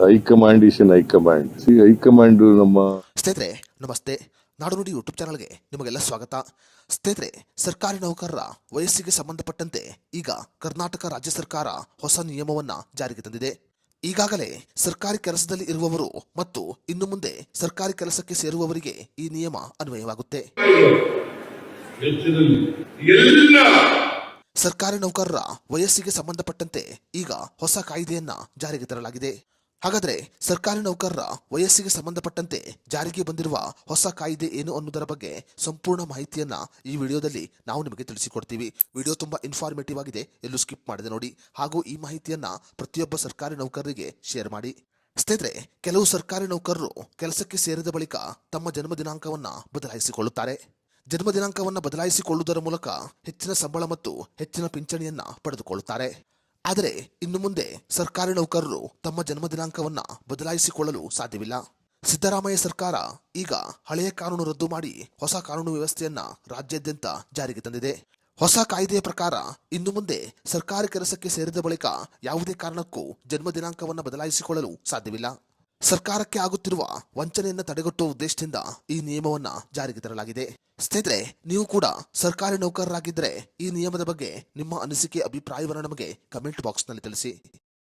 High command is in high command. High command ನಮ್ಮ ಸ್ನೇಹಿತರೆ ನಮಸ್ತೆ, ನಾಡು ನುಡಿ ಯೂಟ್ಯೂಬ್ ಚಾನಲ್ಗೆ ನಿಮಗೆಲ್ಲ ಸ್ವಾಗತ. ಸ್ನೇಹಿತರೆ, ಸರ್ಕಾರಿ ನೌಕರರ ವಯಸ್ಸಿಗೆ ಸಂಬಂಧಪಟ್ಟಂತೆ ಈಗ ಕರ್ನಾಟಕ ರಾಜ್ಯ ಸರ್ಕಾರ ಹೊಸ ನಿಯಮವನ್ನ ಜಾರಿಗೆ ತಂದಿದೆ. ಈಗಾಗಲೇ ಸರ್ಕಾರಿ ಕೆಲಸದಲ್ಲಿ ಇರುವವರು ಮತ್ತು ಇನ್ನು ಮುಂದೆ ಸರ್ಕಾರಿ ಕೆಲಸಕ್ಕೆ ಸೇರುವವರಿಗೆ ಈ ನಿಯಮ ಅನ್ವಯವಾಗುತ್ತೆ. ಸರ್ಕಾರಿ ನೌಕರರ ವಯಸ್ಸಿಗೆ ಸಂಬಂಧಪಟ್ಟಂತೆ ಈಗ ಹೊಸ ಕಾಯ್ದೆಯನ್ನ ಜಾರಿಗೆ ತರಲಾಗಿದೆ. ಹಾಗಾದ್ರೆ ಸರ್ಕಾರಿ ನೌಕರರ ವಯಸ್ಸಿಗೆ ಸಂಬಂಧಪಟ್ಟಂತೆ ಜಾರಿಗೆ ಬಂದಿರುವ ಹೊಸ ಕಾಯ್ದೆ ಏನು ಅನ್ನೋದರ ಬಗ್ಗೆ ಸಂಪೂರ್ಣ ಮಾಹಿತಿಯನ್ನ ಈ ವಿಡಿಯೋದಲ್ಲಿ ನಾವು ನಿಮಗೆ ತಿಳಿಸಿಕೊಡ್ತೀವಿ. ವಿಡಿಯೋ ತುಂಬಾ ಇನ್ಫಾರ್ಮೇಟಿವ್ ಆಗಿದೆ, ಎಲ್ಲೂ ಸ್ಕಿಪ್ ಮಾಡದೆ ನೋಡಿ. ಹಾಗೂ ಈ ಮಾಹಿತಿಯನ್ನ ಪ್ರತಿಯೊಬ್ಬ ಸರ್ಕಾರಿ ನೌಕರರಿಗೆ ಶೇರ್ ಮಾಡಿ. ಸ್ನೇಹಿತರೆ, ಕೆಲವು ಸರ್ಕಾರಿ ನೌಕರರು ಕೆಲಸಕ್ಕೆ ಸೇರಿದ ಬಳಿಕ ತಮ್ಮ ಜನ್ಮ ದಿನಾಂಕವನ್ನ ಬದಲಾಯಿಸಿಕೊಳ್ಳುತ್ತಾರೆ. ಜನ್ಮ ದಿನಾಂಕವನ್ನ ಬದಲಾಯಿಸಿಕೊಳ್ಳುವುದರ ಮೂಲಕ ಹೆಚ್ಚಿನ ಸಂಬಳ ಮತ್ತು ಹೆಚ್ಚಿನ ಪಿಂಚಣಿಯನ್ನ ಪಡೆದುಕೊಳ್ಳುತ್ತಾರೆ. ಆದರೆ ಇನ್ನು ಮುಂದೆ ಸರ್ಕಾರಿ ನೌಕರರು ತಮ್ಮ ಜನ್ಮ ದಿನಾಂಕವನ್ನ ಬದಲಾಯಿಸಿಕೊಳ್ಳಲು ಸಾಧ್ಯವಿಲ್ಲ. ಸಿದ್ದರಾಮಯ್ಯ ಸರ್ಕಾರ ಈಗ ಹಳೆಯ ಕಾನೂನು ರದ್ದು ಮಾಡಿ ಹೊಸ ಕಾನೂನು ವ್ಯವಸ್ಥೆಯನ್ನ ರಾಜ್ಯಾದ್ಯಂತ ಜಾರಿಗೆ ತಂದಿದೆ. ಹೊಸ ಕಾಯ್ದೆಯ ಪ್ರಕಾರ ಇನ್ನು ಮುಂದೆ ಸರ್ಕಾರಿ ಕೆಲಸಕ್ಕೆ ಸೇರಿದ ಬಳಿಕ ಯಾವುದೇ ಕಾರಣಕ್ಕೂ ಜನ್ಮ ದಿನಾಂಕವನ್ನ ಬದಲಾಯಿಸಿಕೊಳ್ಳಲು ಸಾಧ್ಯವಿಲ್ಲ. ಸರ್ಕಾರಕ್ಕೆ ಆಗುತ್ತಿರುವ ವಂಚನೆಯನ್ನು ತಡೆಗಟ್ಟುವ ಉದ್ದೇಶದಿಂದ ಈ ನಿಯಮವನ್ನ ಜಾರಿಗೆ ತರಲಾಗಿದೆ. ಸ್ನೇಹಿತರೆ, ನೀವು ಕೂಡ ಸರ್ಕಾರಿ ನೌಕರರಾಗಿದ್ದರೆ ಈ ನಿಯಮದ ಬಗ್ಗೆ ನಿಮ್ಮ ಅನಿಸಿಕೆ, ಅಭಿಪ್ರಾಯವನ್ನು ನಮಗೆ ಕಮೆಂಟ್ ಬಾಕ್ಸ್ ನಲ್ಲಿ ತಿಳಿಸಿ.